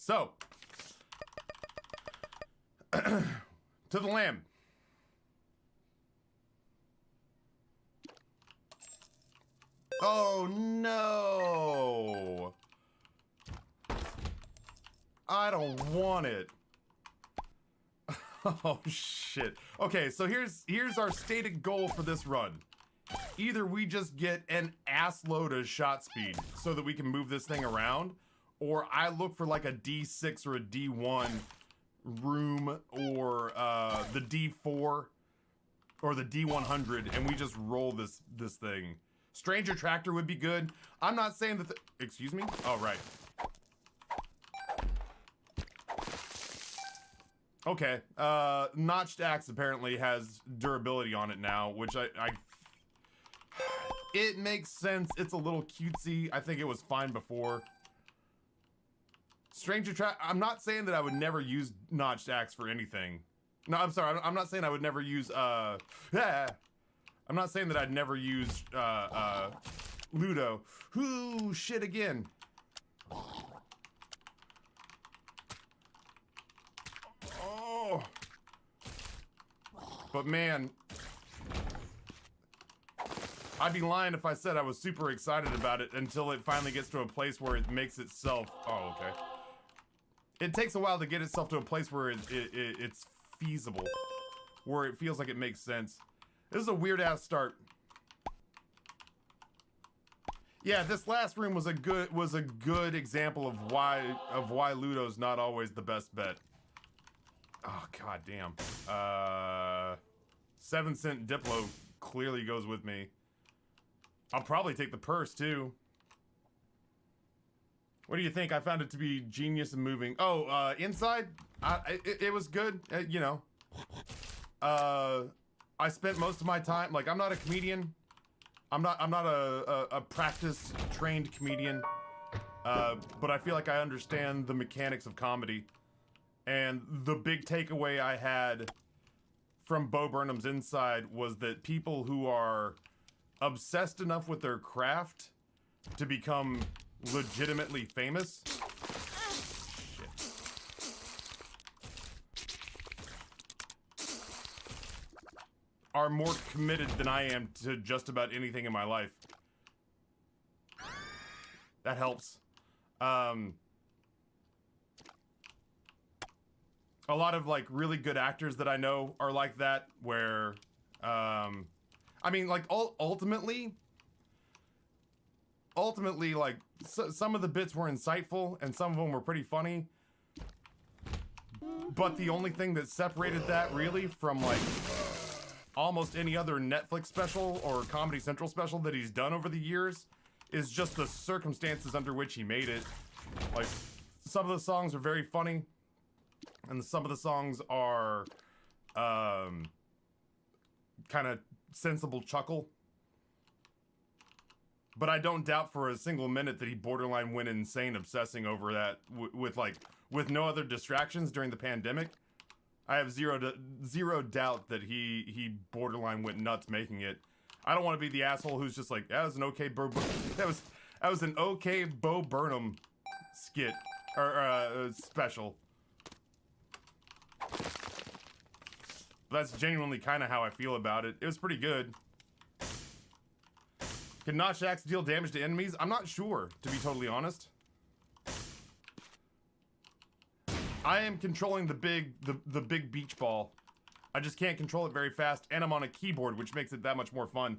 So, to the lamb. Oh no! I don't want it. Oh shit. Okay, so here's our stated goal for this run. Either we just get an ass load of shot speed so that we can move this thing around, or I look for like a D6 or a D1 room, or the D4 or the D100, and we just roll this thing. Stranger Tractor would be good. I'm not saying that excuse me? Oh, right. Okay, Notched Axe apparently has durability on it now, which it makes sense. It's a little cutesy. I think it was fine before. Stranger Tractor, I'm not saying that I would never use Notched Axe for anything. No, I'm sorry, I'm not saying I would never use, I'm not saying that I'd never use, Ludo. Ooh, shit again. Oh. But man, I'd be lying if I said I was super excited about it until it finally gets to a place where it makes itself, oh, okay. It takes a while to get itself to a place where it's feasible, where it feels like it makes sense. This is a weird ass start. Yeah, this last room was a good example of why Ludo's not always the best bet. Oh god damn. 7-cent Diplo clearly goes with me. I'll probably take the purse too. What do you think? I found it to be genius and moving. Oh, inside? It was good, you know. I spent most of my time, like, I'm not a comedian. I'm not a practiced, trained comedian. But I feel like I understand the mechanics of comedy. And the big takeaway I had from Bo Burnham's Inside was that people who are obsessed enough with their craft to become legitimately famous. Shit. Are more committed than I am to just about anything in my life. That helps. A lot of like really good actors that I know are like that, where I mean, like, ultimately, like, some of the bits were insightful and some of them were pretty funny, but the only thing that separated that really from like almost any other Netflix special or Comedy Central special that he's done over the years is just the circumstances under which he made it. Like, some of the songs are very funny, and some of the songs are kind of sensible chuckle. But I don't doubt for a single minute that he borderline went insane obsessing over that with no other distractions during the pandemic. I have zero doubt that he borderline went nuts making it. I don't want to be the asshole who's just like, that was an okay that was an okay Bo Burnham skit or special. That's genuinely kind of how I feel about it. It was pretty good. Can Notched Axe deal damage to enemies? I'm not sure, to be totally honest. I am controlling the big beach ball. I just can't control it very fast, and I'm on a keyboard, which makes it that much more fun.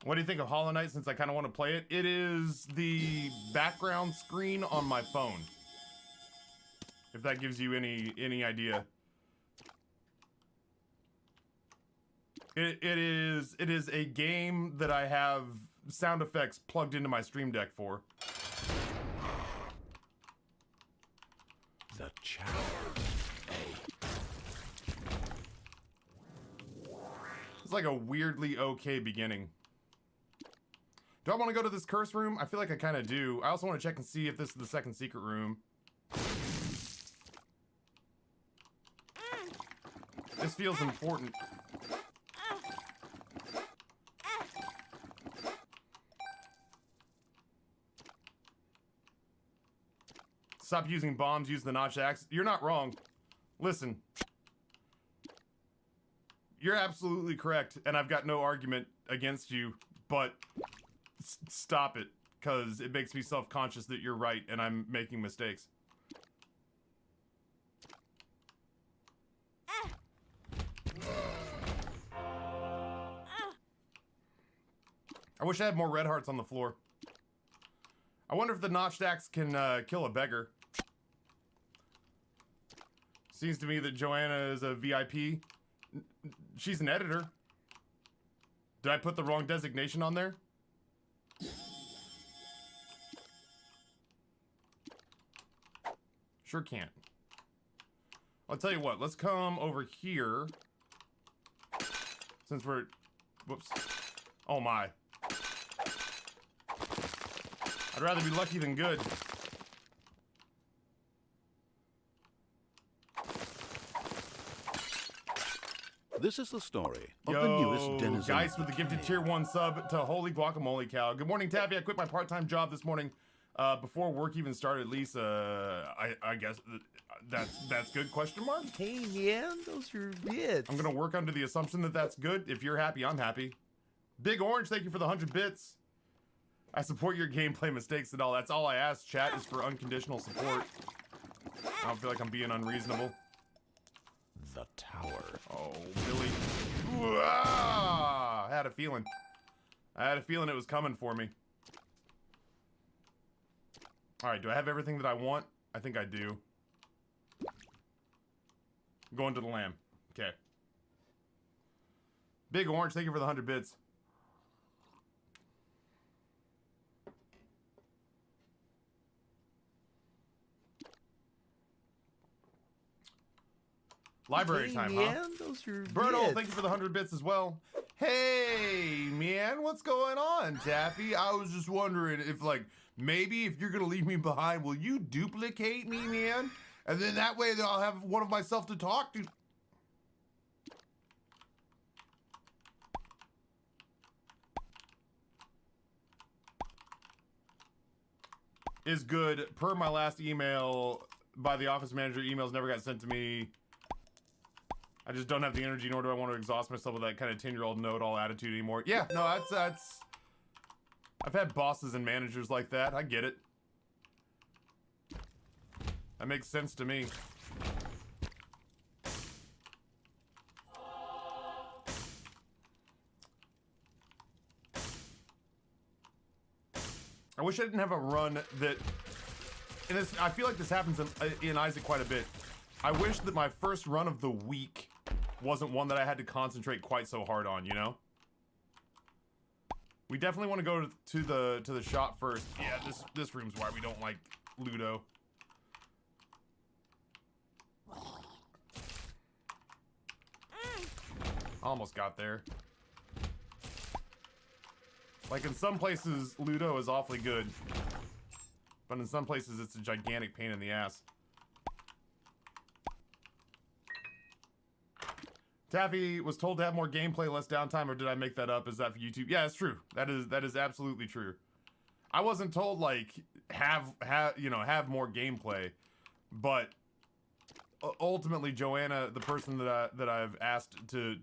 What do you think of Hollow Knight, since I kind of want to play it? It is the background screen on my phone. If that gives you any idea. It is a game that I have sound effects plugged into my Stream Deck for. The challenge. It's like a weirdly okay beginning. Do I want to go to this curse room? I feel like I kind of do. I also want to check and see if this is the second secret room. This feels important. Stop using bombs, use the notch axe. You're not wrong. Listen. You're absolutely correct, and I've got no argument against you, but stop it, because it makes me self-conscious that you're right and I'm making mistakes. I wish I had more red hearts on the floor. I wonder if the notched axe can kill a beggar. Seems to me that Joanna is a VIP. She's an editor. Did I put the wrong designation on there? Sure can't. I'll tell you what, let's come over here. Since we're... Whoops. Oh my. I'd rather be lucky than good. This is the story of the newest denizen. Guys with the gifted tier 1 sub to Holy Guacamole Cow. Good morning, Taffy. I quit my part-time job this morning before work even started. At least, I guess that's good, question mark? Hey, man, those are bits. I'm going to work under the assumption that that's good. If you're happy, I'm happy. Big Orange, thank you for the 100 bits. I support your gameplay mistakes and all. That's all I ask. Chat is for unconditional support. I don't feel like I'm being unreasonable. The tower. Oh, Billy. I had a feeling. I had a feeling it was coming for me. Alright, do I have everything that I want? I think I do. Going to the lamb. Okay. Big Orange, thank you for the 100 bits. Library time, man, huh? Those are Berto, bits. thank you for the 100 bits as well. Hey, man, what's going on, Taffy? I was just wondering if, like, maybe if you're gonna leave me behind, will you duplicate me, man? And then that way I'll have one of myself to talk to. Is good. Per my last email by the office manager, emails never got sent to me. I just don't have the energy, nor do I want to exhaust myself with that kind of 10-year-old know-it-all attitude anymore. Yeah, no, that's... I've had bosses and managers like that. I get it. That makes sense to me. I wish I didn't have a run that... And this, I feel like this happens in Isaac quite a bit. I wish that my first run of the week wasn't one that I had to concentrate quite so hard on, you know? We definitely want to go to the shop first. Yeah, this room's why we don't like Ludo. Almost got there. Like, in some places, Ludo is awfully good. But in some places, it's a gigantic pain in the ass. Taffy was told to have more gameplay, less downtime, or did I make that up? Is that for YouTube? Yeah, it's true. That is absolutely true. I wasn't told, like, have more gameplay, but ultimately, Joanna, the person that I've asked to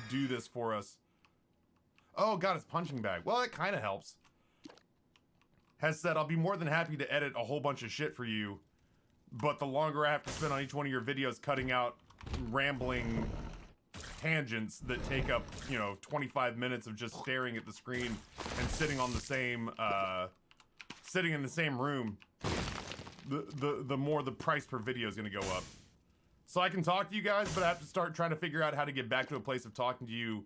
do this for us. Oh god, it's punching bag. Well, it kind of helps. Has said, I'll be more than happy to edit a whole bunch of shit for you, but the longer I have to spend on each one of your videos cutting out rambling tangents that take up, 25 minutes of just staring at the screen and sitting on the same, sitting in the same room, the more the price per video is gonna go up. So I can talk to you guys, but I have to start trying to figure out how to get back to a place of talking to you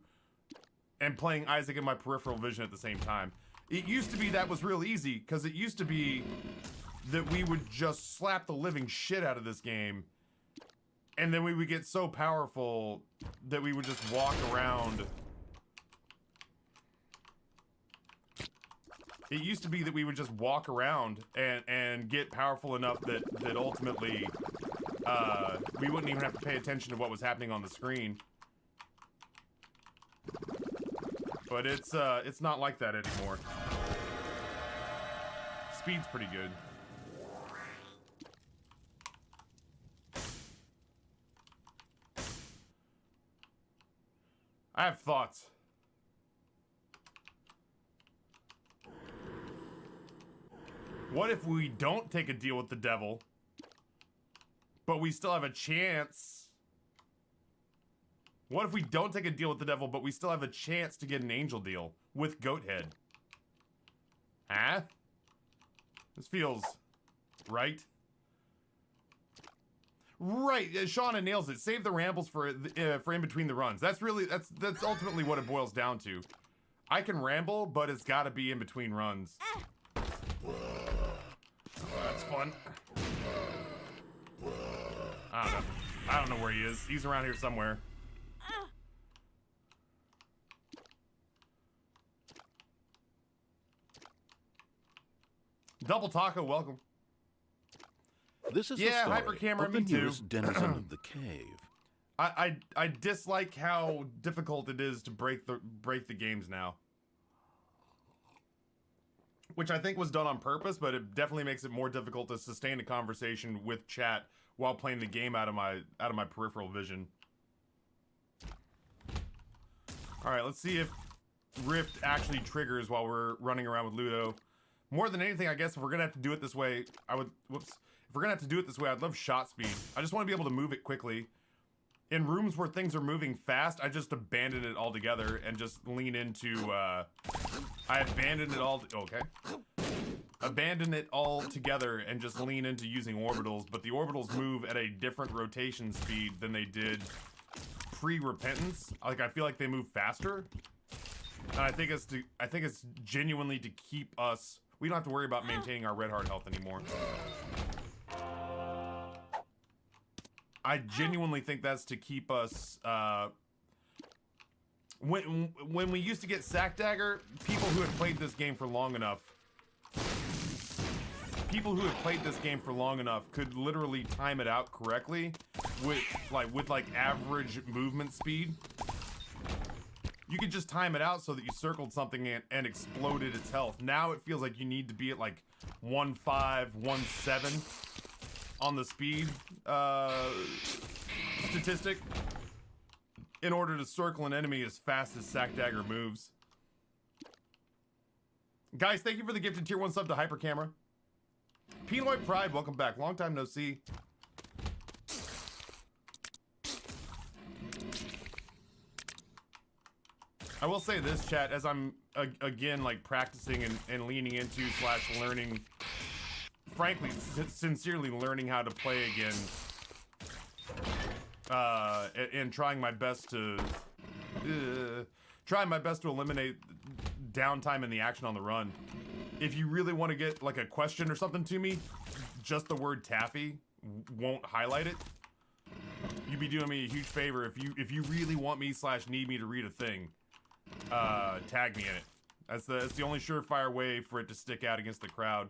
and playing Isaac in my peripheral vision at the same time. It used to be that was real easy, because it used to be that we would just slap the living shit out of this game, and then we would get so powerful that we would just walk around. It used to be that we would just walk around and get powerful enough that ultimately we wouldn't even have to pay attention to what was happening on the screen. But it's not like that anymore. Speed's pretty good. I have thoughts. What if we don't take a deal with the devil, but we still have a chance? What if we don't take a deal with the devil, but we still have a chance to get an angel deal with Goathead? Huh? This feels right. Right, Shauna nails it. Save the rambles for in between the runs. That's really that's ultimately what it boils down to. I can ramble, but it's got to be in between runs. Oh, that's fun. I don't know. I don't know where he is. He's around here somewhere. Double Taco, welcome. This is Yeah, the story hypercamera, of the me too. newest denizen of the cave. I dislike how difficult it is to break the games now. Which I think was done on purpose, but it definitely makes it more difficult to sustain a conversation with chat while playing the game out of my peripheral vision. All right, let's see if Rift actually triggers while we're running around with Ludo. More than anything, I guess if we're gonna have to do it this way, if we're gonna have to do it this way, I'd love shot speed. I just want to be able to move it quickly. In rooms where things are moving fast, I just abandon it altogether and just lean into, I abandon it all, okay. Abandon it all together and just lean into using orbitals, but the orbitals move at a different rotation speed than they did pre-repentance. Like, I feel like they move faster. And I think it's genuinely to keep us, we don't have to worry about maintaining our red heart health anymore. I genuinely think that's to keep us, when we used to get Sack Dagger, people who had played this game for long enough could literally time it out correctly with average movement speed. You could just time it out so that you circled something and exploded its health. Now it feels like you need to be at like 1.5, 1.7 on the speed statistic in order to circle an enemy as fast as Sack Dagger moves. Guys, thank you for the gifted tier 1 sub to Hypercamera. Pinoy Pride, welcome back. Long time no see. I will say this, chat, as I'm again like practicing and leaning into / learning, frankly, sincerely learning how to play again, and trying my best to eliminate downtime in the action on the run. If you really want to get like a question or something to me, just the word taffy won't highlight it. You'd be doing me a huge favor if you really want me / need me to read a thing. Tag me in it. That's the only surefire way for it to stick out against the crowd.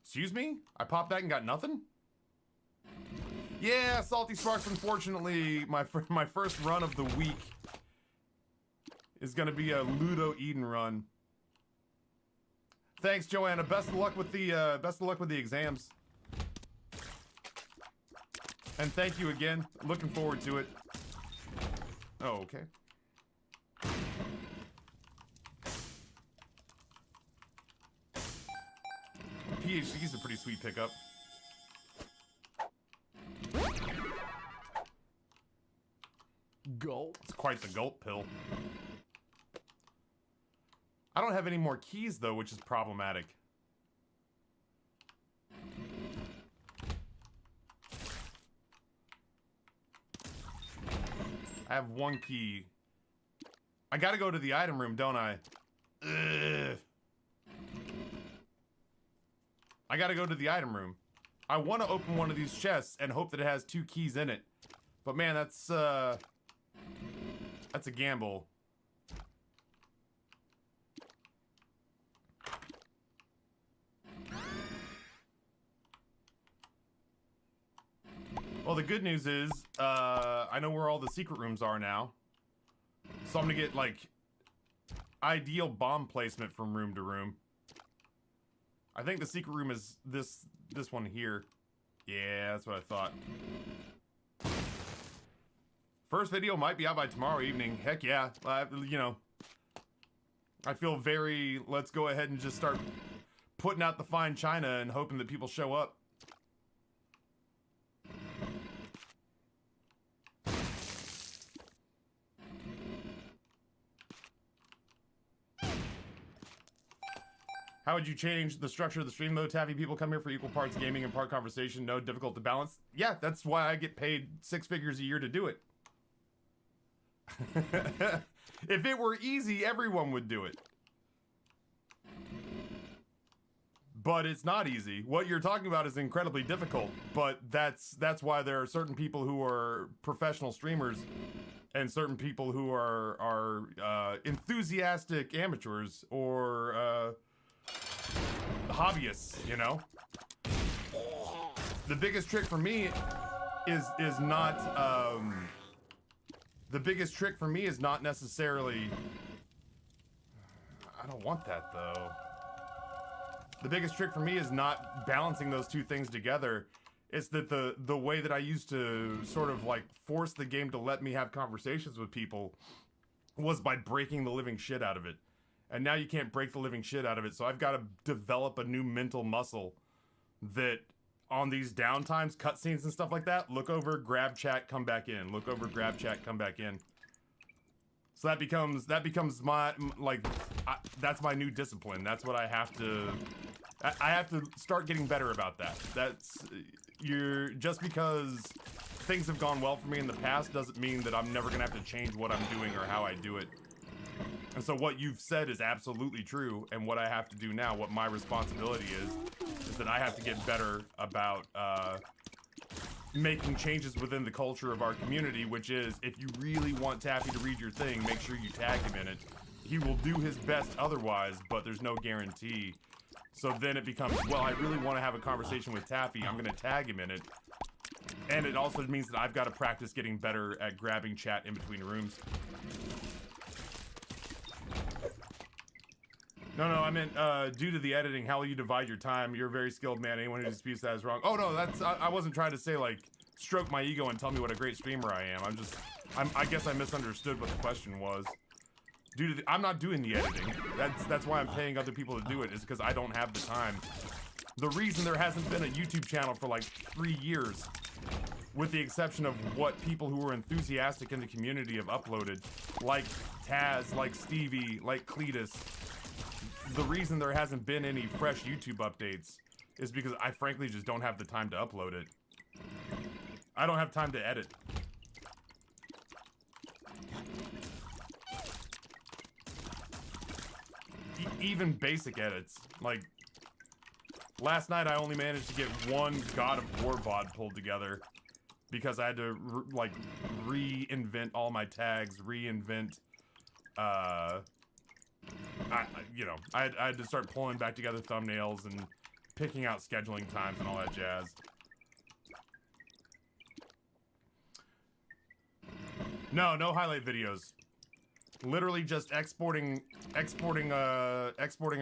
Excuse me? I popped that and got nothing? Yeah, Salty Sparks, unfortunately, my first run of the week is gonna be a Ludo Eden run. Thanks, Joanna. Best of luck with the exams. And thank you again. Looking forward to it. Oh, okay. PhD's a pretty sweet pickup. Gulp. It's quite the gulp pill. I don't have any more keys, though, which is problematic. I have one key. I gotta go to the item room, don't I? Ugh. I gotta go to the item room. I want to open one of these chests and hope that it has 2 keys in it. But man, that's a gamble. Well, the good news is, I know where all the secret rooms are now. So I'm gonna get, like, ideal bomb placement from room to room. I think the secret room is this one here. Yeah, that's what I thought. First video might be out by tomorrow evening. Heck yeah. You know, I feel very, let's go ahead and just start putting out the fine china and hoping that people show up. How would you change the structure of the stream though? To have people come here for equal parts gaming and part conversation? No, difficult to balance. Yeah, that's why I get paid 6 figures a year to do it. If it were easy, everyone would do it. But it's not easy. What you're talking about is incredibly difficult, but that's why there are certain people who are professional streamers and certain people who are enthusiastic amateurs or hobbyists, you know? The biggest trick for me is not the biggest trick for me is not necessarily, I don't want that though. The biggest trick for me is not balancing those two things together. It's that the way that I used to sort of like force the game to let me have conversations with people was by breaking the living shit out of it. And now you can't break the living shit out of it, so I've got to develop a new mental muscle that on these downtimes, cutscenes and stuff like that, look over, grab chat, come back in. Look over, grab chat, come back in. So that becomes my, like, that's my new discipline. That's what I have to start getting better about that. Just because things have gone well for me in the past doesn't mean that I'm never gonna have to change what I'm doing or how I do it. And so what you've said is absolutely true, and what I have to do now, what my responsibility is that I have to get better about making changes within the culture of our community, which is, if you really want Taffy to read your thing, make sure you tag him in it. He will do his best otherwise, but there's no guarantee. So then it becomes, well, I really want to have a conversation with Taffy, I'm gonna tag him in it. And it also means that I've got to practice getting better at grabbing chat in between rooms. No, I meant, due to the editing, how will you divide your time? You're a very skilled man. Anyone who disputes that is wrong. Oh, no, I wasn't trying to say, like, stroke my ego and tell me what a great streamer I am. I guess I misunderstood what the question was. I'm not doing the editing. That's why I'm paying other people to do it, is because I don't have the time. The reason there hasn't been a YouTube channel for, like, 3 years, with the exception of what people who are enthusiastic in the community have uploaded, like Taz, like Stevie, like Cletus. The reason there hasn't been any fresh YouTube updates is because I frankly just don't have the time to upload it. I don't have time to edit. Even basic edits. Like, last night I only managed to get one God of War VOD pulled together because I had to, like, reinvent all my tags, reinvent, I had to start pulling back together thumbnails and picking out scheduling times and all that jazz. No highlight videos. Literally just exporting a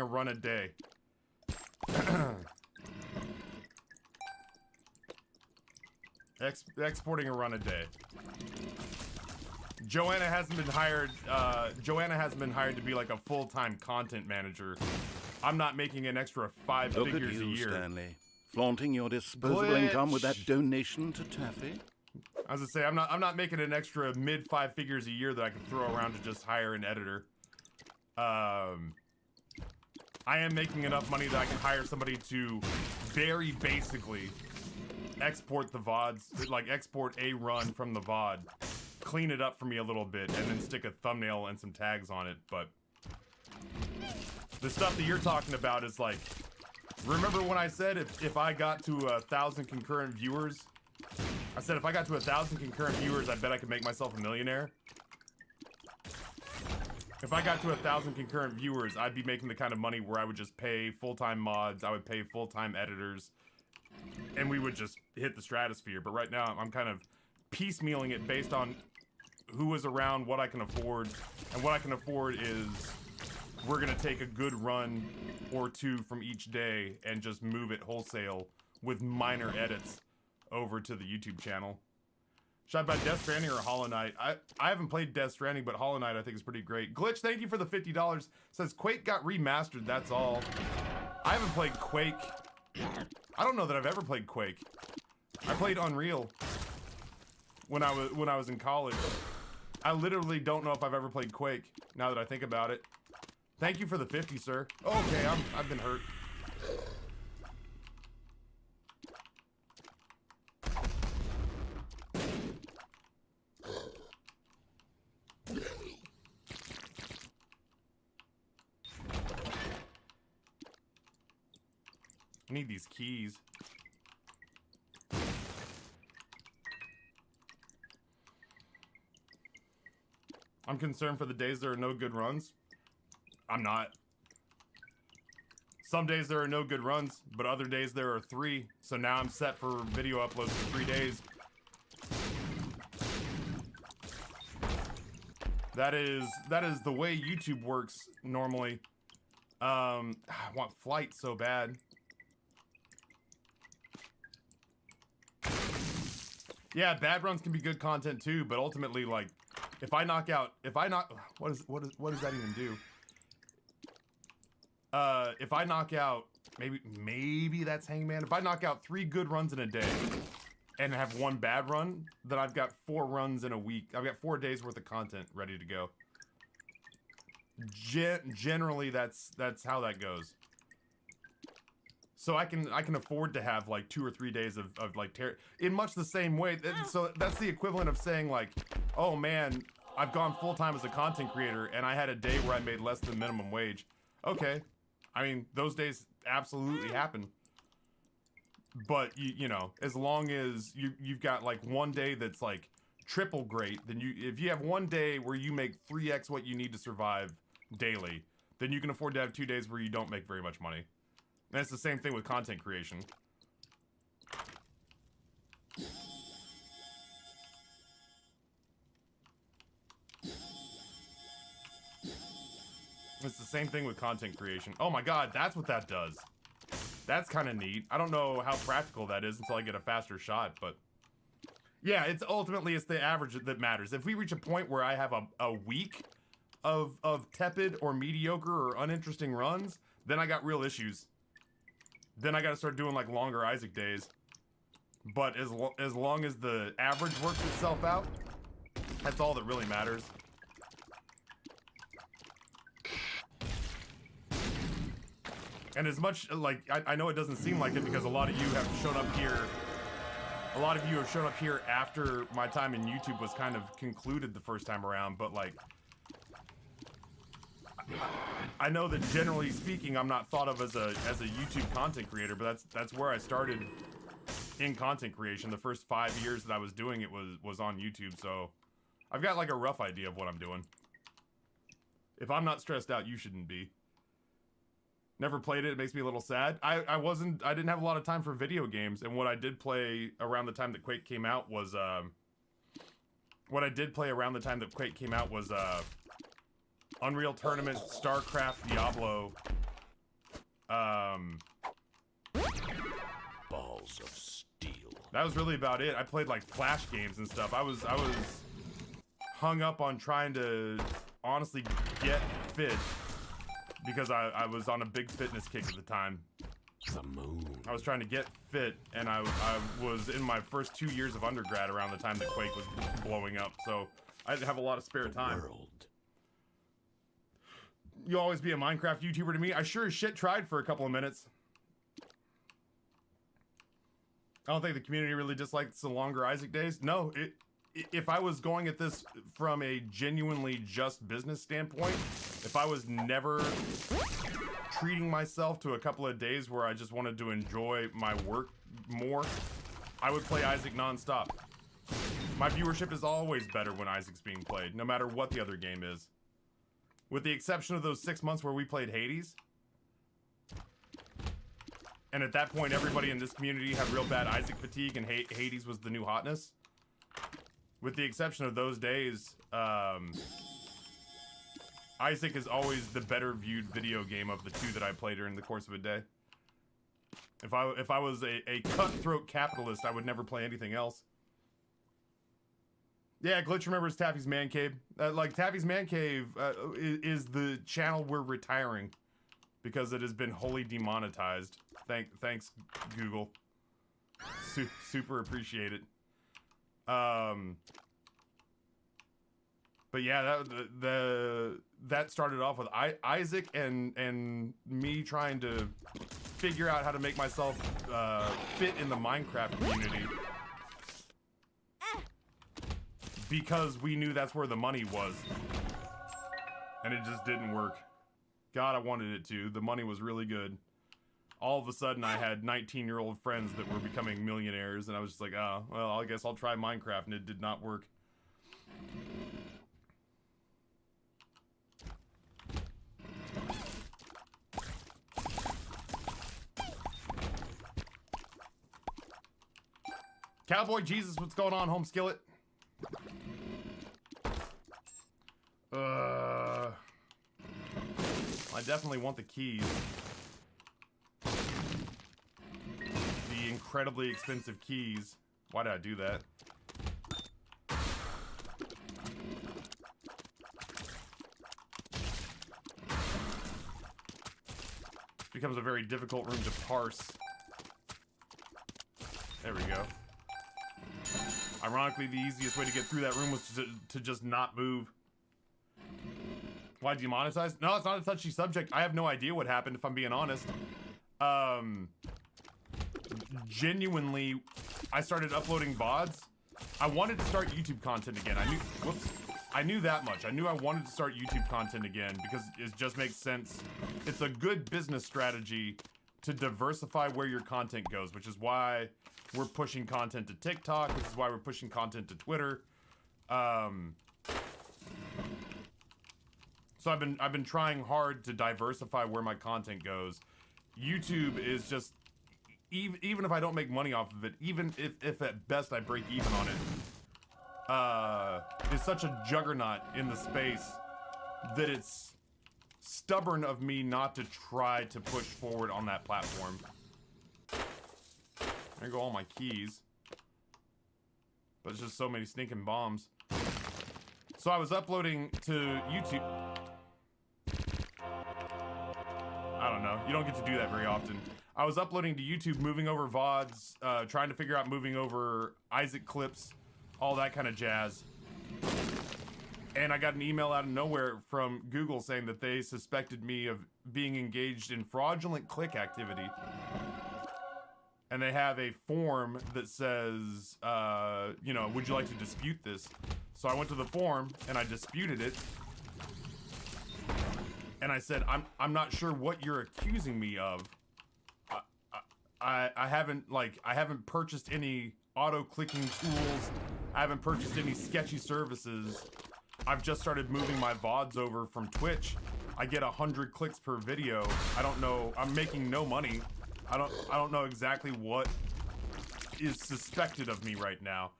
run a day. Exporting a run a day. Joanna hasn't been hired to be like a full-time content manager. I'm not making an extra 5 Look figures at you, a year. Stanley, flaunting your disposable income with that donation to Taffy. I was gonna say, I'm not making an extra mid 5 figures a year that I can throw around to just hire an editor. I am making enough money that I can hire somebody to very basically export the VODs, like export a run from the VOD, clean it up for me a little bit, and then stick a thumbnail and some tags on it. But the stuff that you're talking about is like, remember when I said if I got to 1,000 concurrent viewers, I said if I got to 1,000 concurrent viewers, I bet I could make myself a millionaire. If I got to 1,000 concurrent viewers, I'd be making the kind of money where I would just pay full-time mods, I would pay full-time editors, and we would just hit the stratosphere. But right now, I'm kind of piecemealing it based on who is around, what I can afford, and what I can afford is we're gonna take a good run or two from each day and just move it wholesale with minor edits over to the YouTube channel. Should I buy Death Stranding or Hollow Knight? I haven't played Death Stranding, but Hollow Knight I think is pretty great. Glitch, thank you for the $50. Says Quake got remastered, that's all. I haven't played Quake. I don't know that I've ever played Quake. I played Unreal when I was in college. I literally don't know if I've ever played Quake, now that I think about it. Thank you for the 50, sir. Okay, I've been hurt. I need these keys. I'm concerned for the days there are no good runs. I'm not. Some days there are no good runs, but other days there are 3. So now I'm set for video uploads for 3 days. That is the way YouTube works normally. I want Flight so bad. Yeah, bad runs can be good content too, but ultimately, like, if I knock, what does that even do? If I knock out, maybe that's Hangman. If I knock out 3 good runs in a day and have 1 bad run, then I've got 4 runs in a week. I've got 4 days worth of content ready to go. Generally, that's how that goes. So I can afford to have like 2 or 3 days of like in much the same way. So that's the equivalent of saying like, oh man, I've gone full time as a content creator and I had a day where I made less than minimum wage. Okay, I mean those days absolutely happen. But you know, as long as you've got like 1 day that's like triple great, then if you have 1 day where you make 3x what you need to survive daily, then you can afford to have 2 days where you don't make very much money. And it's the same thing with content creation. It's the same thing with content creation. Oh my god, that's what that does. That's kind of neat. I don't know how practical that is until I get a faster shot, but... yeah, it's the average that matters. If we reach a point where I have a week of tepid or mediocre or uninteresting runs, then I got real issues. Then I gotta start doing like longer Isaac days. But as long as the average works itself out, that's all that really matters. And as much, like, I know it doesn't seem like it because a lot of you have shown up here. A lot of you have shown up here after my time in YouTube was kind of concluded the first time around, but like, I know that generally speaking, I'm not thought of as a YouTube content creator, but that's where I started in content creation. The first 5 years that I was doing it was on YouTube, so I've got like a rough idea of what I'm doing. If I'm not stressed out, you shouldn't be. Never played it. It makes me a little sad. I didn't have a lot of time for video games, and what I did play around the time that Quake came out was Unreal Tournament, StarCraft, Diablo. Balls of steel. That was really about it. I played like Flash games and stuff. I was hung up on trying to honestly get fit because I was on a big fitness kick at the time. The moon. I was trying to get fit, and I was in my first 2 years of undergrad around the time that Quake was blowing up, so I didn't have a lot of spare time. World. You'll always be a Minecraft YouTuber to me. I sure as shit tried for a couple of minutes. I don't think the community really dislikes the longer Isaac days. No, if I was going at this from a genuinely just business standpoint, if I was never treating myself to a couple of days where I just wanted to enjoy my work more, I would play Isaac nonstop. My viewership is always better when Isaac's being played, no matter what the other game is. With the exception of those 6 months where we played Hades. And at that point, everybody in this community had real bad Isaac fatigue, and Hades was the new hotness. With the exception of those days, Isaac is always the better viewed video game of the two that I play during the course of a day. If I was a cutthroat capitalist, I would never play anything else. Yeah, Glitch remembers Taffy's Man Cave. Like, Taffy's Man Cave is the channel we're retiring because it has been wholly demonetized. Thanks, Google. Super appreciate it. But yeah, that started off with Isaac and me trying to figure out how to make myself fit in the Minecraft community. Because we knew that's where the money was. And it just didn't work. God, I wanted it to. The money was really good. All of a sudden, I had 19-year-old friends that were becoming millionaires, and I was just like, oh, well, I guess I'll try Minecraft, and it did not work. Cowboy Jesus, what's going on, Home Skillet? I definitely want the keys. The incredibly expensive keys. Why did I do that? Becomes a very difficult room to parse. There we go. Ironically, the easiest way to get through that room was to just not move. Why demonetize? No, it's not a touchy subject. I have no idea what happened, if I'm being honest. Genuinely, I started uploading VODs. I wanted to start YouTube content again. I knew that much. I knew I wanted to start YouTube content again because it just makes sense. It's a good business strategy to diversify where your content goes, which is why we're pushing content to TikTok, which is why we're pushing content to Twitter. So I've been trying hard to diversify where my content goes. YouTube is just, even if I don't make money off of it, even if at best I break even on it, is such a juggernaut in the space that it's stubborn of me not to try to push forward on that platform. There go all my keys. But it's just so many stinking bombs. So I was uploading to YouTube. I don't know. You don't get to do that very often. I was uploading to YouTube, moving over VODs, trying to figure out moving over Isaac clips, all that kind of jazz. And I got an email out of nowhere from Google saying that they suspected me of being engaged in fraudulent click activity. And they have a form that says, you know, would you like to dispute this? So I went to the form and I disputed it. And I said, I'm not sure what you're accusing me of. I haven't purchased any auto-clicking tools. I haven't purchased any sketchy services. I've just started moving my VODs over from Twitch. I get 100 clicks per video. I don't know. I'm making no money. I don't know exactly what is suspected of me right now.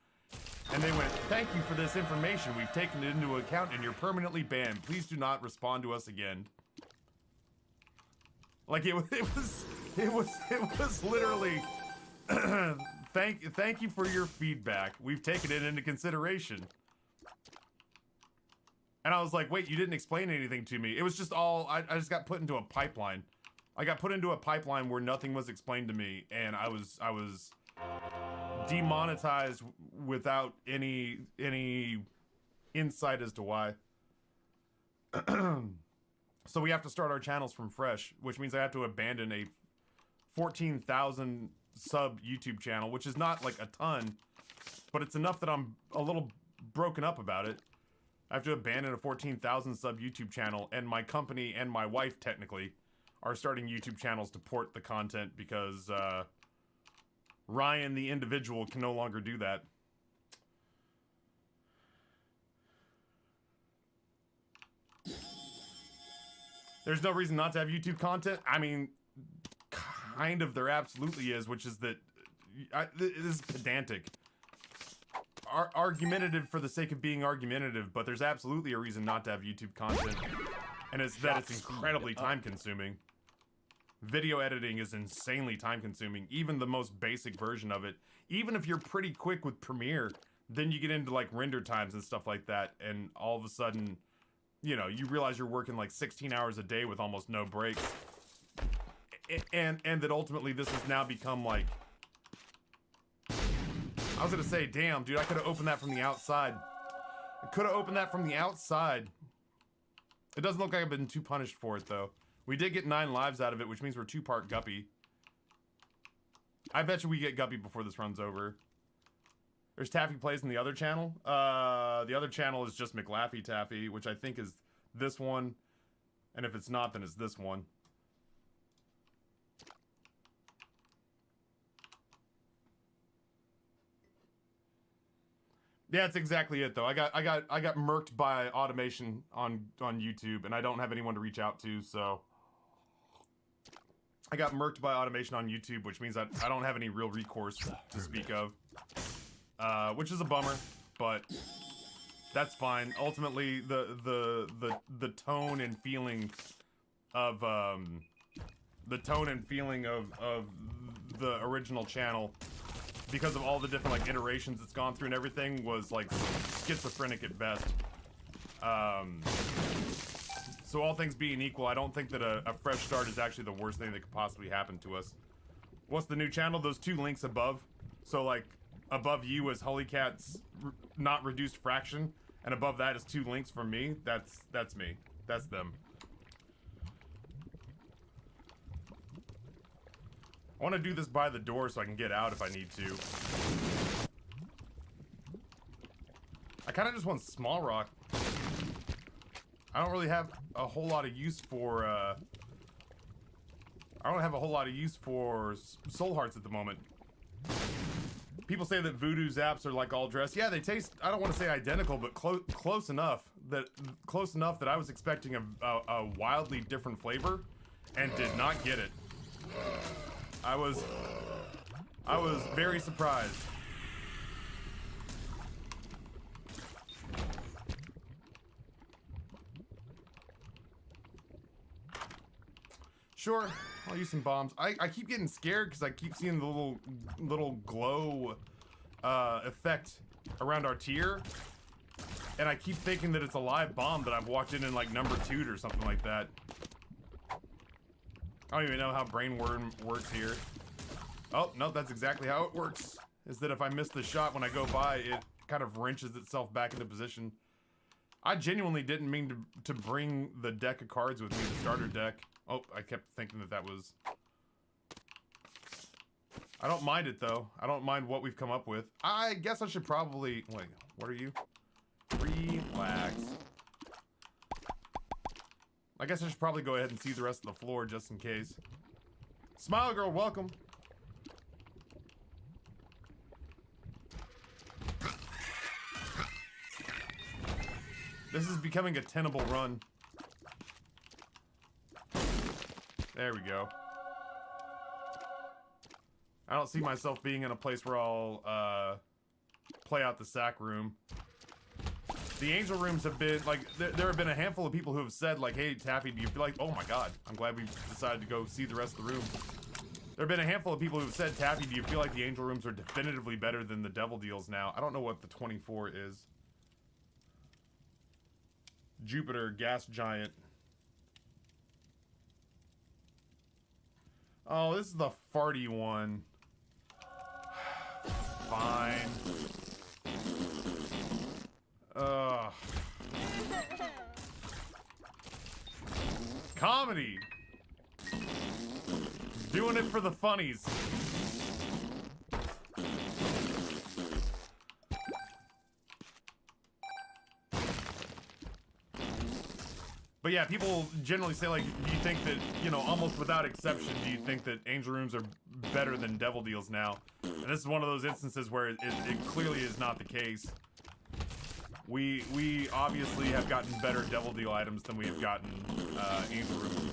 And they went, thank you for this information. We've taken it into account and you're permanently banned. Please do not respond to us again. Like it was literally thank you for your feedback. We've taken it into consideration. And I was like, wait, you didn't explain anything to me. It was just all I just got put into a pipeline. I got put into a pipeline where nothing was explained to me, and I was demonetized without any insight as to why. So we have to start our channels from fresh, which means I have to abandon a 14,000 sub YouTube channel, which is not like a ton, but it's enough that I'm a little broken up about it. I have to abandon a 14,000 sub YouTube channel, and my company and my wife technically are starting YouTube channels to port the content because Ryan the individual can no longer do that. There's no reason not to have YouTube content. I mean, kind of there absolutely is, which is that this is pedantic. Argumentative for the sake of being argumentative, but there's absolutely a reason not to have YouTube content, and it's that it's incredibly time-consuming. Video editing is insanely time-consuming, even the most basic version of it. Even if you're pretty quick with Premiere, then you get into like render times and stuff like that, and all of a sudden, you know, you realize you're working like 16 hours a day with almost no breaks. And that ultimately this has now become like... I was gonna say, damn, dude, I could have opened that from the outside. I could have opened that from the outside. It doesn't look like I've been too punished for it, though. We did get 9 lives out of it, which means we're 2-part Guppy. I bet you we get Guppy before this runs over. There's Taffy Plays in the other channel. The other channel is just McLaffy Taffy, which I think is this one. And if it's not, then it's this one. Yeah, that's exactly it though. I got murked by automation on YouTube, and I don't have anyone to reach out to, so I got murked by automation on YouTube, which means I don't have any real recourse to speak of. Which is a bummer, but that's fine. Ultimately, the tone and feeling of the original channel, because of all the different like iterations it's gone through and everything, was like schizophrenic at best. So all things being equal, I don't think that a fresh start is actually the worst thing that could possibly happen to us. What's the new channel? Those 2 links above. So like above you is Holycat's not reduced fraction, and above that is 2 links from me. That's me. That's them. I want to do this by the door so I can get out if I need to. I kind of just want small rock. I don't really have a whole lot of use for, I don't have a whole lot of use for soul hearts at the moment. People say that Voodoo Zaps are like all dressed. Yeah, they taste, I don't want to say identical, but close enough that I was expecting a wildly different flavor and did not get it. I was very surprised. Sure, I'll use some bombs. I keep getting scared because I keep seeing the little glow effect around our tier, and I keep thinking that it's a live bomb that I've walked in like number 2'd or something like that. I don't even know how brainworm works here. Oh, no, that's exactly how it works. Is that if I miss the shot when I go by, it kind of wrenches itself back into position. I genuinely didn't mean to bring the deck of cards with me, the starter deck. Oh, I kept thinking that was... I don't mind it, though. I don't mind what we've come up with. I guess I should probably... Wait, what are you? Relax. I guess I should probably go ahead and see the rest of the floor just in case. Smile Girl, welcome. This is becoming a tenable run. There we go. I don't see myself being in a place where I'll play out the sack room. The angel rooms have been, like, there have been a handful of people who have said, like, hey, Taffy, do you feel like, oh my god, I'm glad we decided to go see the rest of the room. There have been a handful of people who have said, Taffy, do you feel like the angel rooms are definitively better than the devil deals now? I don't know what the 24 is. Jupiter, gas giant. Oh, this is the farty one. Fine. Ugh. Comedy. Doing it for the funnies. But yeah, people generally say, like, do you think that, you know, almost without exception, do you think that angel rooms are better than devil deals now? And this is one of those instances where it clearly is not the case. We obviously have gotten better devil deal items than we have gotten angel room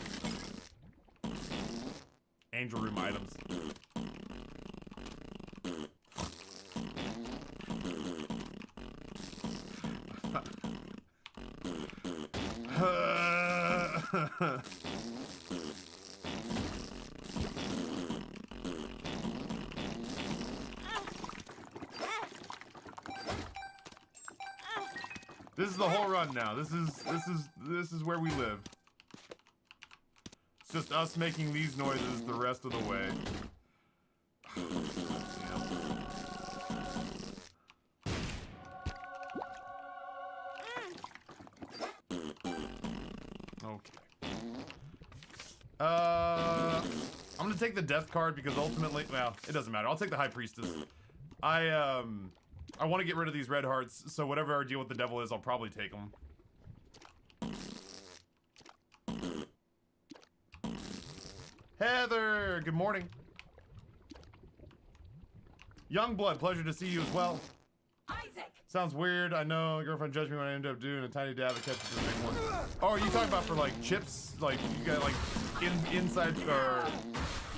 Angel Room items. This is the whole run now. This is where we live. It's just us making these noises the rest of the way. Okay. I'm gonna take the death card because ultimately, well, it doesn't matter. I'll take the High Priestess. I want to get rid of these red hearts, so whatever our deal with the devil is, I'll probably take them. Heather, good morning. Youngblood, pleasure to see you as well. Isaac. Sounds weird. I know. Your girlfriend judged me when I ended up doing a tiny dab and catches the big one. Oh, are you talking about for like chips? Like you got like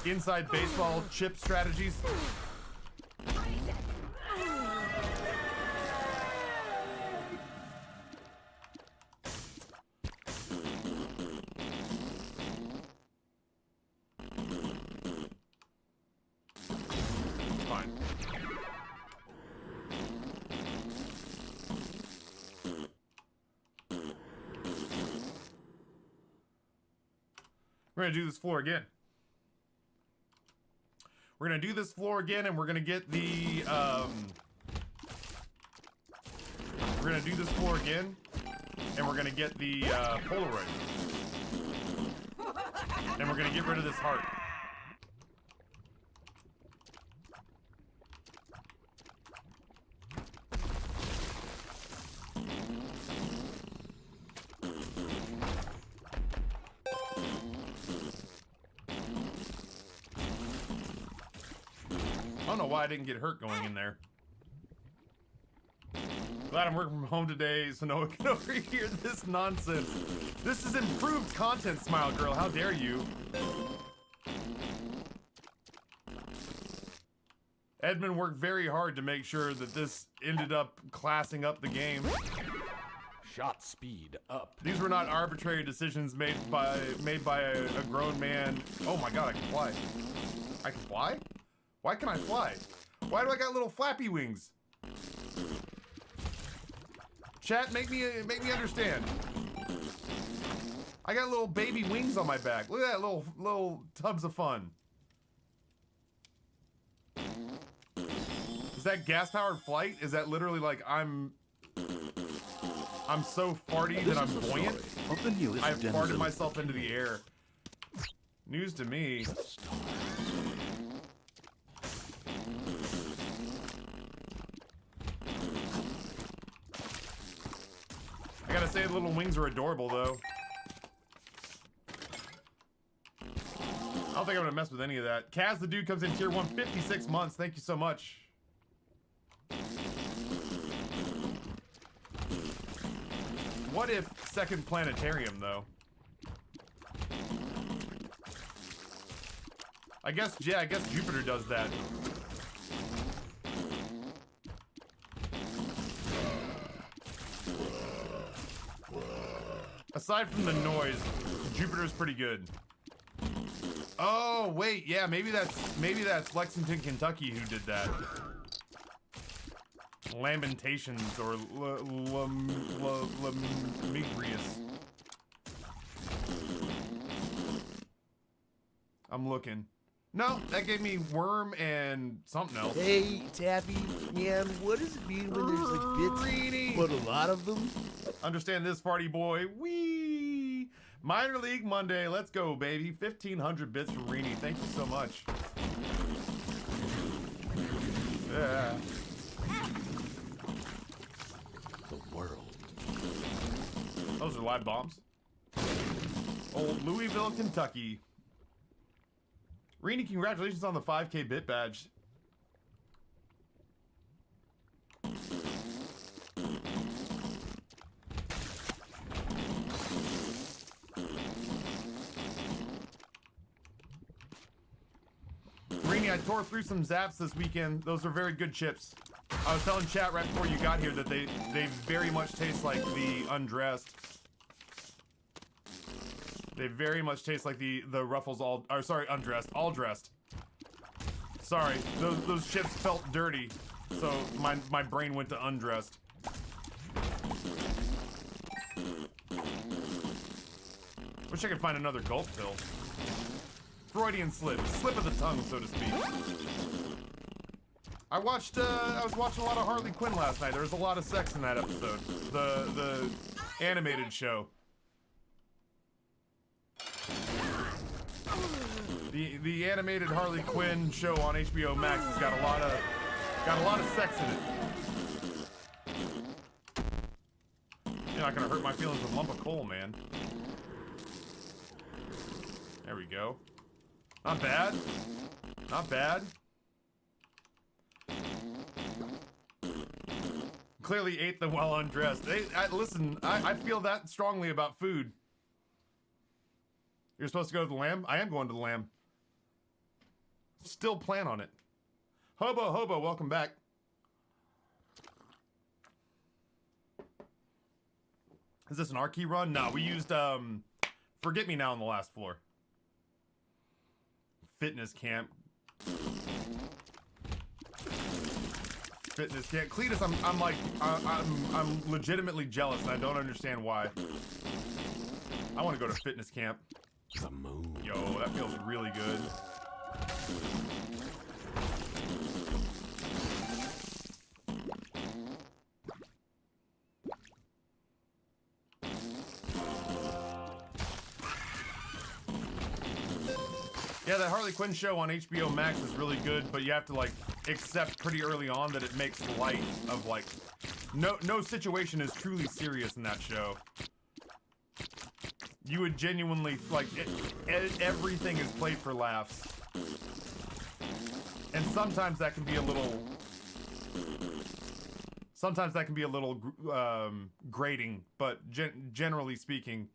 inside baseball chip strategies? Isaac. Fine. We're gonna do this floor again. We're gonna do this floor again, and we're gonna get the we're gonna do this floor again, and we're gonna get the Polaroid, and we're gonna get rid of this heart. I don't know why I didn't get hurt going in there. Glad I'm working from home today, so no one can overhear this nonsense. This is improved content, Smile Girl. How dare you? Edmund worked very hard to make sure that this ended up classing up the game. Shot speed up. These were not arbitrary decisions made by a grown man. Oh my god, I can fly. I can fly? Why can I fly? Why do I got little flappy wings? Chat, make me understand. I got little baby wings on my back. Look at that little tubs of fun. Is that gas-powered flight? Is that literally like I'm so farty that I'm buoyant? I've farted myself into the air. News to me. I gotta say, the little wings are adorable, though. I don't think I'm gonna mess with any of that. Kaz the dude comes in tier 1, 56 months. Thank you so much. What if second planetarium, though? I guess Jupiter does that. Aside from the noise, Jupiter's pretty good. Oh wait, yeah, maybe that's Lexington, Kentucky who did that. Lamentations or Lamigrius. I'm looking. No, that gave me worm and something else. Hey, Tappy, man, what does it mean when there's like bits, but a lot of them? Understand this, party boy. Wee! Minor League Monday. Let's go, baby. 1,500 bits from Rini. Thank you so much. Yeah. The world. Those are live bombs. Old Louisville, Kentucky. Rini, congratulations on the 5K bit badge. I tore through some Zaps this weekend. Those are very good chips. I was telling chat right before you got here that they very much taste like the undressed. They very much taste like the Ruffles undressed, all dressed. Sorry, those chips felt dirty, so my brain went to undressed. Wish I could find another gulp pill. Freudian slip of the tongue, so to speak. I was watching a lot of Harley Quinn last night. There was a lot of sex in that episode. The animated show. The animated Harley Quinn show on HBO Max has got a lot of sex in it. You're not gonna hurt my feelings with a lump of coal, man. There we go. Not bad. Not bad. Clearly ate them while undressed. Listen, I feel that strongly about food. You're supposed to go to the Lamb? I am going to the Lamb. Still plan on it. Hobo, welcome back. Is this an R-key run? No, we used, Forget Me Now on the last floor. Fitness camp. Fitness camp. Cletus, I'm legitimately jealous and I don't understand why. I want to go to fitness camp. The moon. Yo, that feels really good. Yeah, that Harley Quinn show on HBO Max is really good, but you have to like accept pretty early on that it makes light of like no situation is truly serious in that show. You would genuinely like everything is played for laughs, and sometimes that can be a little. Sometimes that can be a little grating, but generally speaking,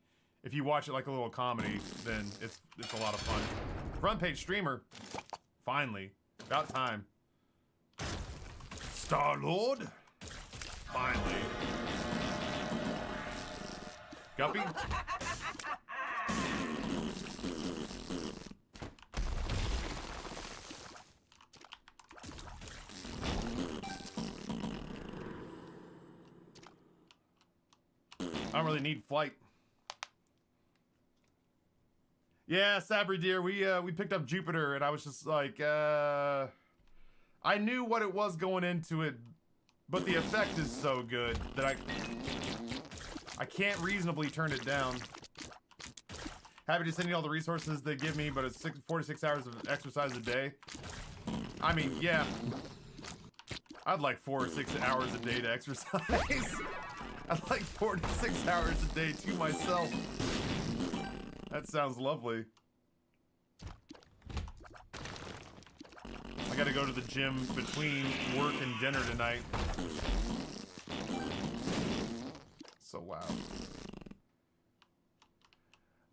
if you watch it like a little comedy, then it's a lot of fun. Front page streamer, finally, about time. Star-Lord, finally. Guppy. I don't really need flight. Yeah, Sabri dear, we picked up Jupiter, and I was just like, I knew what it was going into it, but the effect is so good that I can't reasonably turn it down. Happy to send you all the resources they give me, but it's 4 to 6 hours of exercise a day. I mean, yeah, I'd like 4 or 6 hours a day to exercise. I'd like 4 to 6 hours a day to myself. That sounds lovely. I gotta go to the gym between work and dinner tonight. So loud.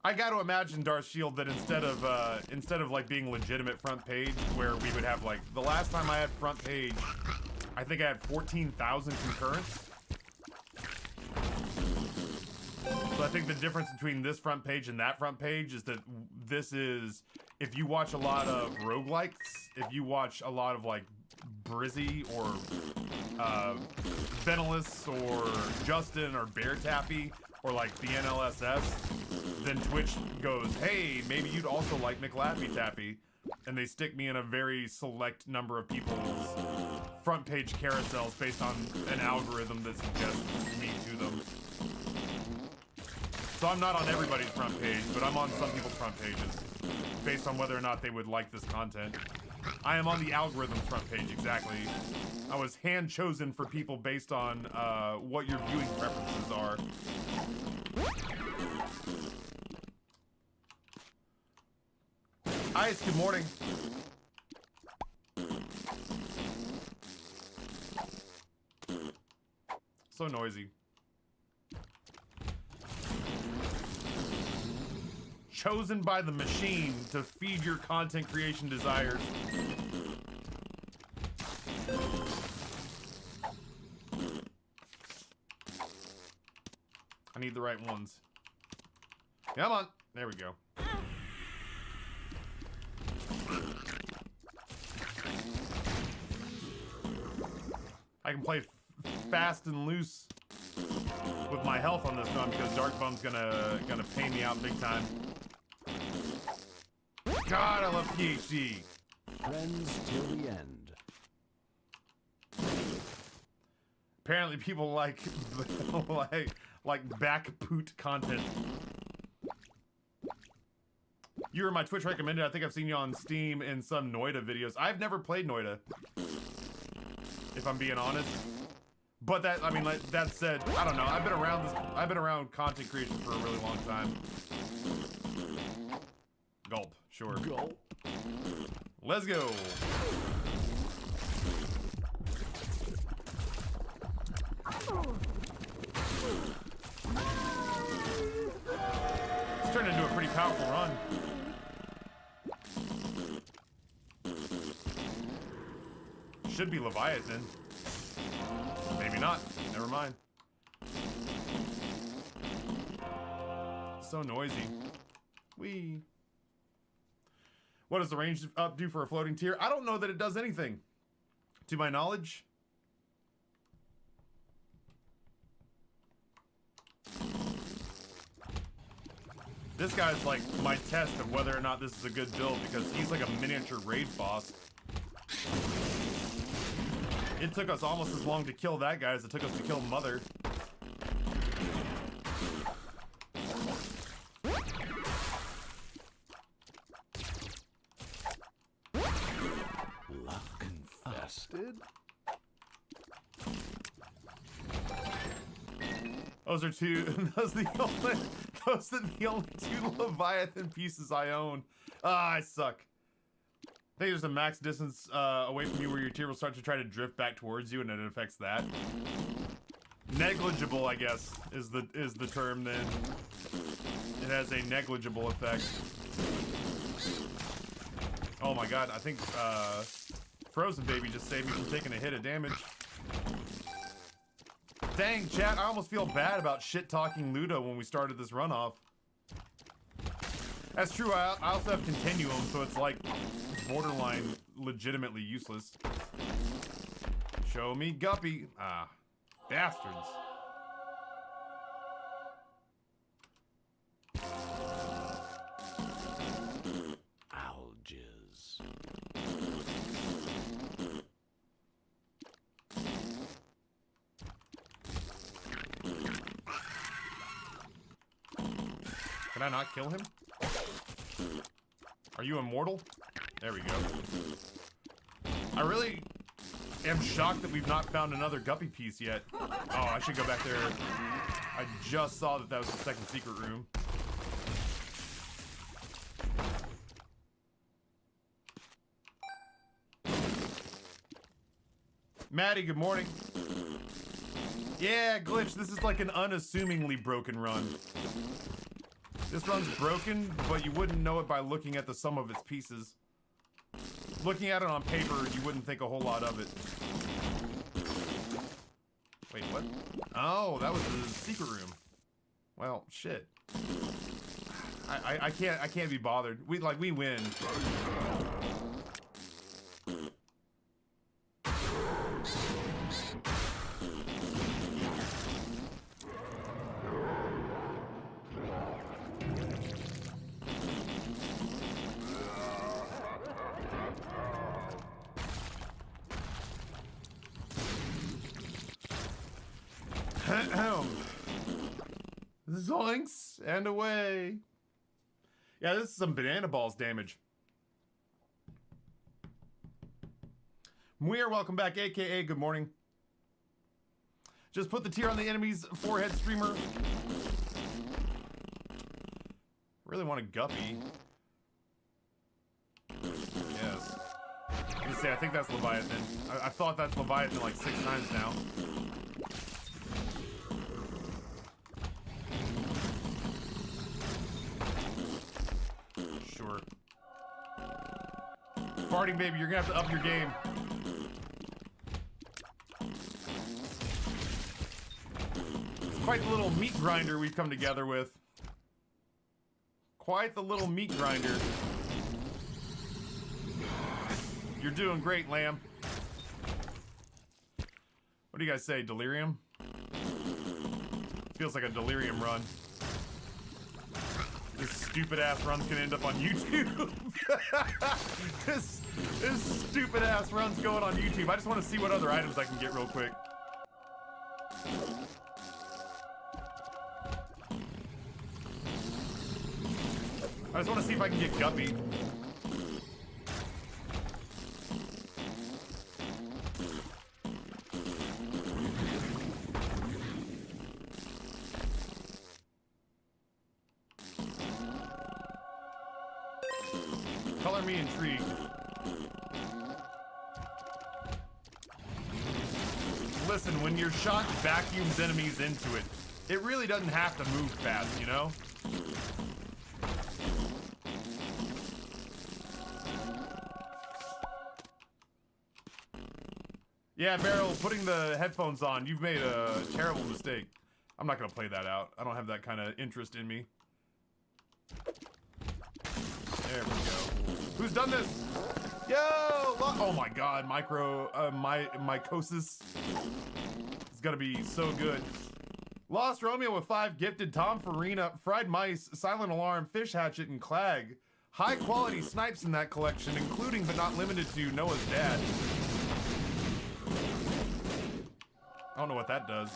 I gotta imagine, Darth Shield, that instead of like being legitimate front page, where we would have like the last time I had front page, I think I had 14,000 concurrents. So I think the difference between this front page and that front page is that this is, if you watch a lot of roguelikes, if you watch a lot of like Brizzy or Benelis or Justin or Bear Tappy or like the NLSS, then Twitch goes, hey, maybe you'd also like McLappy Tappy. And they stick me in a very select number of people's front page carousels based on an algorithm that suggests me to them. So I'm not on everybody's front page, but I'm on some people's front pages based on whether or not they would like this content. I am on the algorithm's front page, exactly. I was hand chosen for people based on what your viewing preferences are. Ice, good morning. So noisy. Chosen by the machine to feed your content creation desires. I need the right ones. Come on. There we go. I can play fast and loose with my health on this run because Dark Bum's gonna pay me out big time. God, I love PhD. Friends till the end. Apparently, people like back poot content. You were my Twitch recommended. I think I've seen you on Steam in some Noida videos. I've never played Noida, if I'm being honest. But that, I mean, like, that said, I don't know. I've been around content creation for a really long time. Gulp, sure. Gulp. Let's go. It's turned into a pretty powerful run. Should be Leviathan. Maybe not. Never mind. So noisy. Whee. What does the range up do for a floating tier? I don't know that it does anything. To my knowledge. This guy's like my test of whether or not this is a good build because he's like a miniature raid boss. It took us almost as long to kill that guy as it took us to kill Mother. Luck infested. Those are the only two Leviathan pieces I own. Ah, I suck. I think there's a max distance away from you where your tier will start to try to drift back towards you, and it affects that. Negligible, I guess, is the term. Then it has a negligible effect. Oh my god! I think Frozen Baby just saved me from taking a hit of damage. Dang, chat! I almost feel bad about shit talking Ludo when we started this runoff. That's true. I also have Continuum, so it's like borderline legitimately useless. Show me Guppy. Ah, bastards. Alges. Can I not kill him? Are you immortal? There we go. I really am shocked that we've not found another Guppy piece yet. Oh, I should go back there. I just saw that was the second secret room. Maddie, good morning. Yeah, Glitch, this is like an unassumingly broken run. This run's broken, but you wouldn't know it by looking at the sum of its pieces. Looking at it on paper, you wouldn't think a whole lot of it. Wait, what? Oh, that was the secret room. Well, shit. I can't be bothered. We win. Zoinks and away. Yeah, this is some banana balls damage. Muir, welcome back, aka good morning. Just put the tear on the enemy's forehead, streamer. Really want a Guppy. Yes. Let's see, I think that's Leviathan. I thought that's Leviathan like 6 times now. Sure. Farting baby, you're gonna have to up your game. Quite the little meat grinder we've come together with. Quite the little meat grinder. You're doing great, Lamb. What do you guys say, Delirium? Feels like a Delirium run. This stupid ass run's gonna end up on YouTube. This stupid ass run's going on YouTube. I just want to see what other items I can get real quick. I just want to see if I can get Guppy. Color me intrigued. Listen, when your shot vacuums enemies into it, it really doesn't have to move fast, you know? Yeah, Beryl, putting the headphones on, you've made a terrible mistake. I'm not gonna play that out. I don't have that kind of interest in me. There we go. Who's done this? Yo! Oh my god, mycosis. It's gonna be so good. Lost Romeo with 5 gifted, Tom Farina, Fried Mice, Silent Alarm, Fish Hatchet, and Clag. High quality snipes in that collection, including but not limited to Noah's dad. I don't know what that does.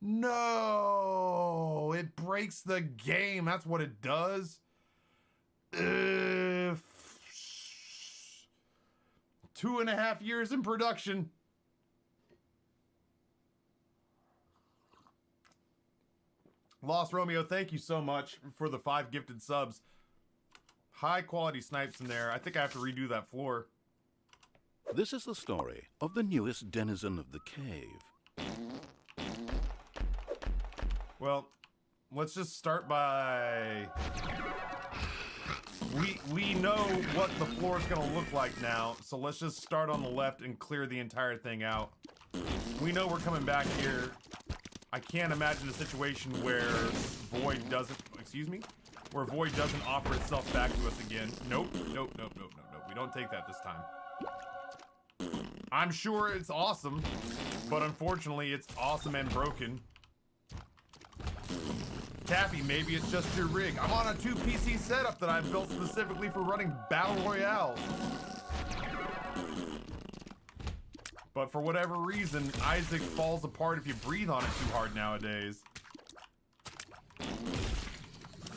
No! It breaks the game. That's what it does. 2.5 years in production. Lost Romeo, thank you so much for the 5 gifted subs. High quality snipes in there. I think I have to redo that floor. This is the story of the newest denizen of the cave. Well, let's just start by... We know what the floor is going to look like now, so let's just start on the left and clear the entire thing out. We know we're coming back here. I can't imagine a situation where Void doesn't... Excuse me? Where Void doesn't offer itself back to us again. Nope, nope, nope, nope, nope, nope. We don't take that this time. I'm sure it's awesome, but unfortunately it's awesome and broken. Taffy, maybe it's just your rig. I'm on a 2-PC setup that I've built specifically for running Battle Royales. But for whatever reason, Isaac falls apart if you breathe on it too hard nowadays.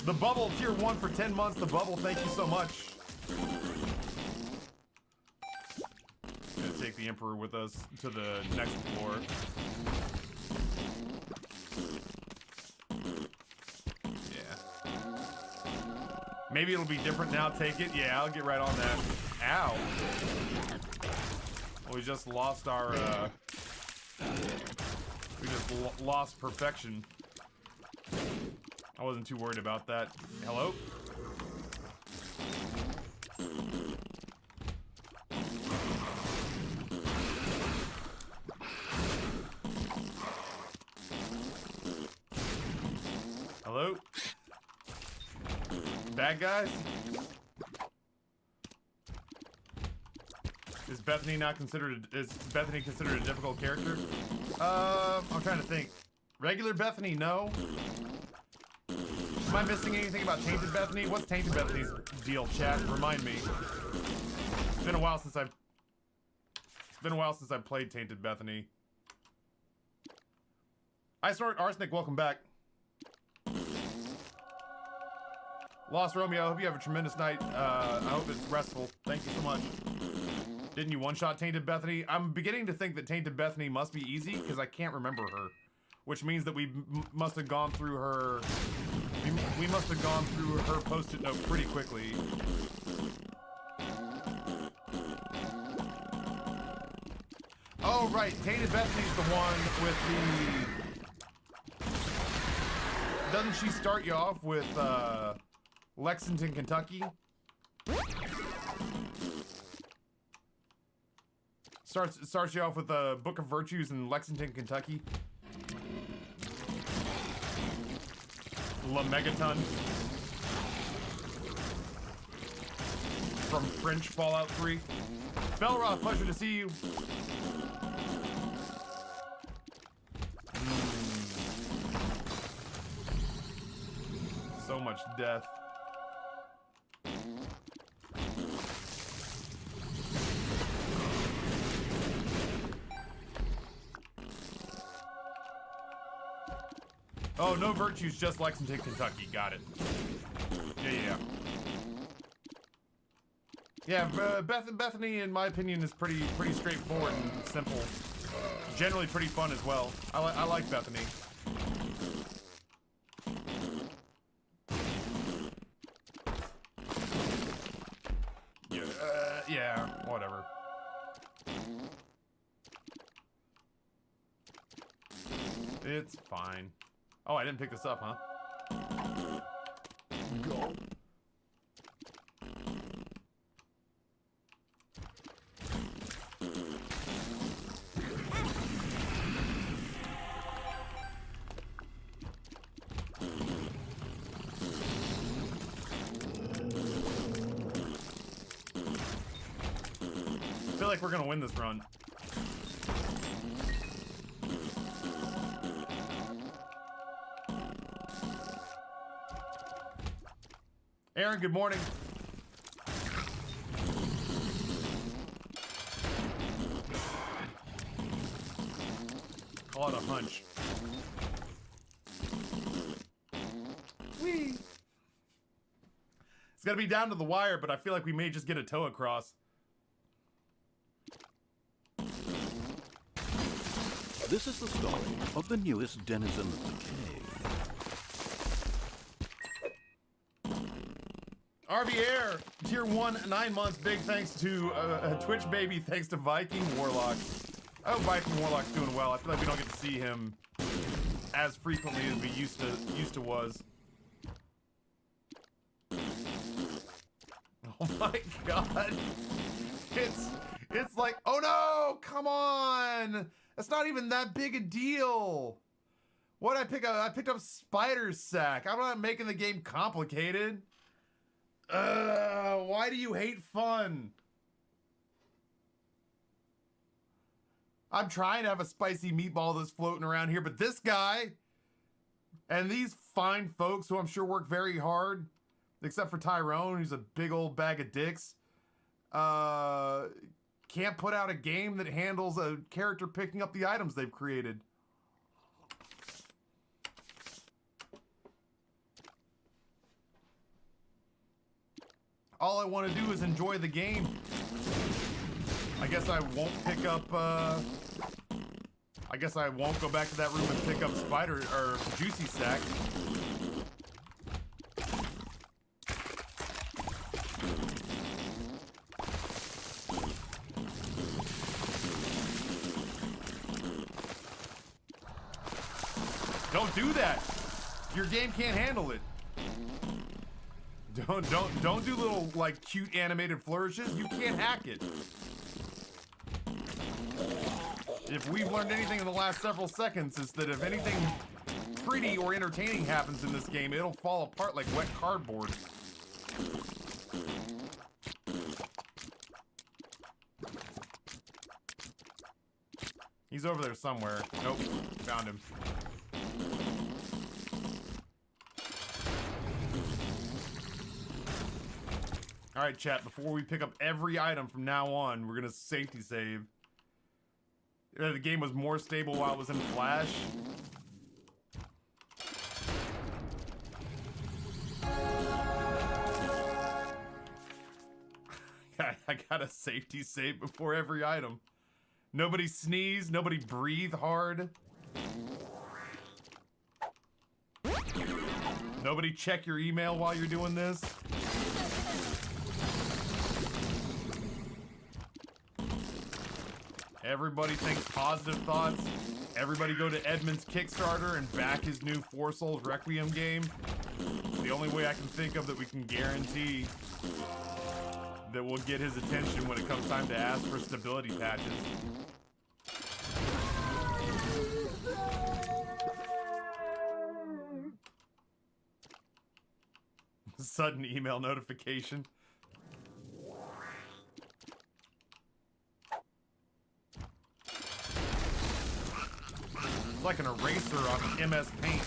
The Bubble, tier 1 for 10 months. The Bubble, thank you so much. Gonna take the Emperor with us to the next floor. Maybe it'll be different now, take it. Yeah, I'll get right on that. Ow. Well, we just lost our, we just lost perfection. I wasn't too worried about that. Hello? Hello? Bad guys? Is Bethany considered a difficult character? I'm trying to think. Regular Bethany, no. Am I missing anything about Tainted Bethany? What's Tainted Bethany's deal, chat? Remind me. It's been a while since I've played Tainted Bethany. Ice Arsenic, welcome back. Lost Romeo, I hope you have a tremendous night. I hope it's restful. Thank you so much. Didn't you one-shot Tainted Bethany? I'm beginning to think that Tainted Bethany must be easy because I can't remember her. Which means that we must have gone through her... We must have gone through her post-it note pretty quickly. Oh, right. Tainted Bethany's the one with the... Doesn't she start you off with, Lexington, Kentucky? Starts you off with the Book of Virtues in Lexington, Kentucky. La Megaton. From French Fallout 3. Belroth, pleasure to see you. So much death. Oh, no virtues, just Lexington, Kentucky. Got it. Yeah. Yeah, Bethany, in my opinion, is pretty straightforward and simple. Generally pretty fun as well. I like Bethany. Yeah, whatever. It's fine. Oh, I didn't pick this up, huh? Go. I feel like we're gonna win this run. Aaron, good morning. Call it a hunch. Whee! It's gotta be down to the wire, but I feel like we may just get a toe across. This is the story of the newest denizen of the cave. RV Air, tier 1, 9 months. Big thanks to Twitch baby. Thanks to Viking Warlock. I hope Viking Warlock's doing well. I feel like we don't get to see him as frequently as we used to was. Oh my god. It's like, oh no, come on. That's not even that big a deal. What'd I pick up? I picked up Spider Sack. I'm not making the game complicated. Why do you hate fun? I'm trying to have a spicy meatball that's floating around here, but this guy and these fine folks who I'm sure work very hard, except for Tyrone, who's a big old bag of dicks, can't put out a game that handles a character picking up the items they've created. All I want to do is enjoy the game. I guess I won't pick up, I guess I won't go back to that room and pick up Spider, or Juicy Sack. Don't do that! Your game can't handle it. Don't do little, like, cute animated flourishes. You can't hack it. If we've learned anything in the last several seconds, is that if anything pretty or entertaining happens in this game, it'll fall apart like wet cardboard. He's over there somewhere. Nope, found him. Alright, chat, before we pick up every item from now on, we're gonna safety save. The game was more stable while it was in Flash. I gotta safety save before every item. Nobody sneeze, nobody breathe hard. Nobody check your email while you're doing this. Everybody think positive thoughts. Everybody go to Edmund's Kickstarter and back his new Four Souls Requiem game. It's the only way I can think of that we can guarantee that we'll get his attention when it comes time to ask for stability patches. Sudden email notification. It's like an eraser on MS Paint.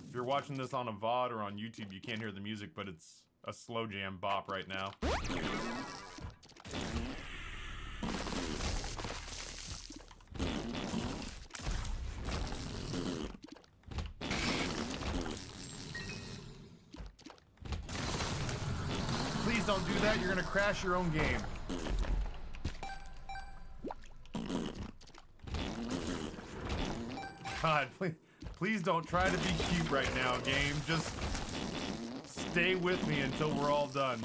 If you're watching this on a VOD or on YouTube, you can't hear the music, but it's a slow jam bop right now. Please don't do that, you're gonna crash your own game. God, please don't try to be cute right now, game. Just stay with me until we're all done.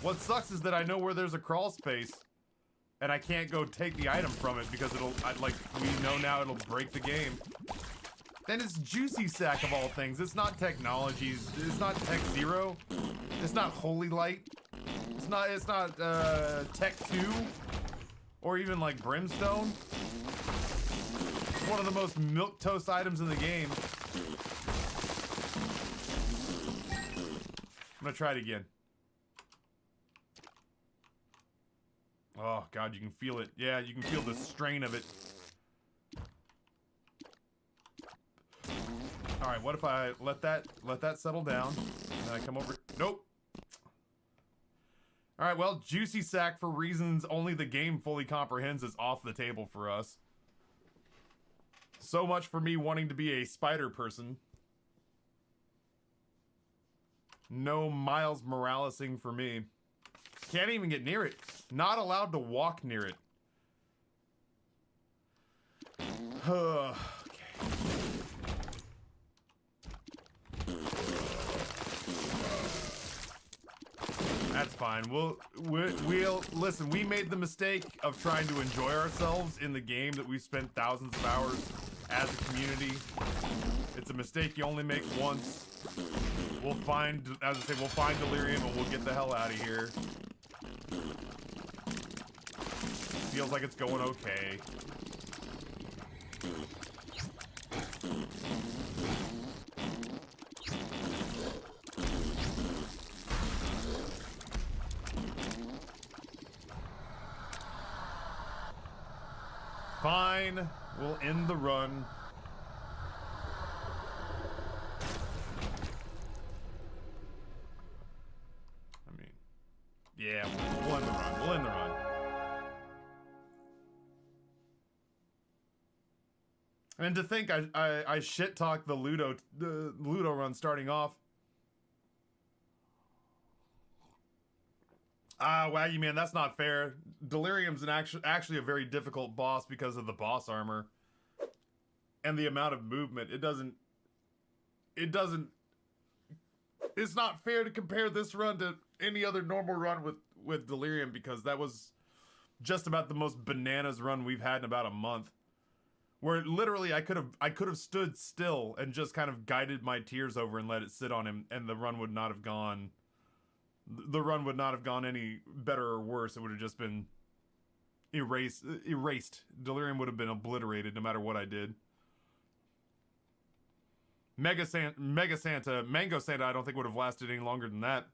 What sucks is that I know where there's a crawl space, and I can't go take the item from it because we know now it'll break the game. Then it's Juicy Sack of all things. It's not Technologies. It's not Tech Zero. It's not Holy Light. It's not Tech 2. Or even like Brimstone. It's one of the most milquetoast items in the game. I'm gonna try it again. Oh god, you can feel it. Yeah, you can feel the strain of it. Alright, what if I let that settle down? And I come over. Nope. Alright, well, Juicy Sack, for reasons only the game fully comprehends, is off the table for us. So much for me wanting to be a spider person. No Miles Moralesing for me. Can't even get near it. Not allowed to walk near it. Okay. That's fine. We'll listen. We made the mistake of trying to enjoy ourselves in the game that we spent thousands of hours as a community. It's a mistake you only make once. We'll find, as I say, we'll find Delirium and we'll get the hell out of here. Feels like it's going okay. Fine, we'll end the run. I mean, yeah, we'll end the run. We'll end the run. And to think I shit talked the Ludo run starting off. Ah, Waggy Man, that's not fair. Delirium's actually a very difficult boss because of the boss armor and the amount of movement. It's not fair to compare this run to any other normal run with Delirium because that was just about the most bananas run we've had in about a month. Where literally I could have stood still and just kind of guided my tears over and let it sit on him, and the run would not have gone. The run would not have gone any better or worse. It would have just been erased. Delirium would have been obliterated no matter what I did. Mango Santa, I don't think would have lasted any longer than that.